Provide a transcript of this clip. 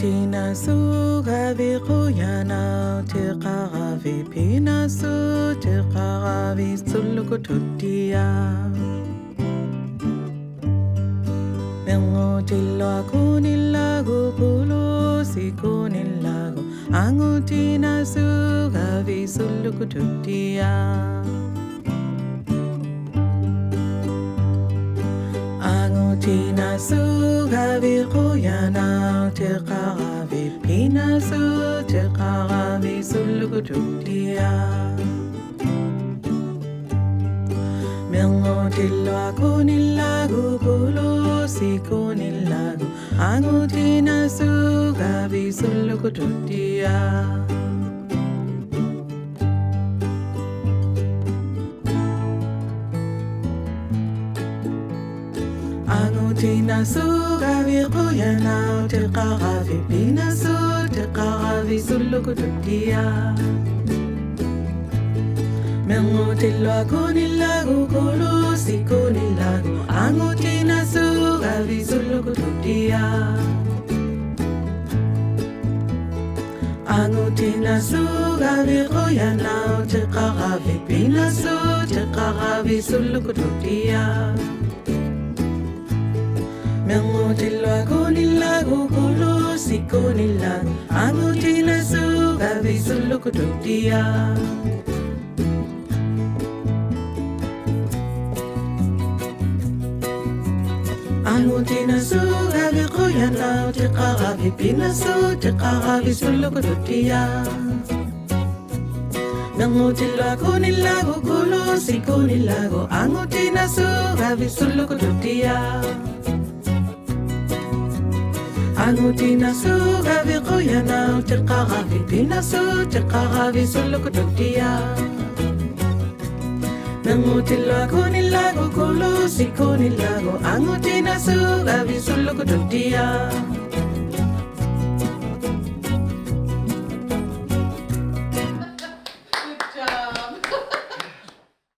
Angutina sugavi kuyana tiqaravi pinasu tiqaravi sulukututia Mengotillo akunilago kulu sikunilago Angutina sugavi sulukututia Angutina sugavi kuyana tiqaravi pinasu tiqaravi sulukututia Mengotillo akunilago kulu sikunilago Angutina sugavi sulukututia Angutina sugavi kuyana tiqaravi pinasu tiqaravi sulukututia Mengotillo akunilago kulu sikunilago Angutina sugavi sulukututia Angutina sugavi kuyana tiqaravi pinasu tiqaravi sulukututia Mengotillo akunilago kulu sikunilago Angutina sugavi sulukututia Angutina sugavi kuyana tiqaravi pinasu tiqaravi sulukututia Mengotillo akunilago kulu sikunilago Angutina sugavi sulukututia Angutina sugavi kuyana tiqaravi pinasu tiqaravi sulukututia Mengotillo akunilago kulu sikunilago Angutina sugavi sulukututia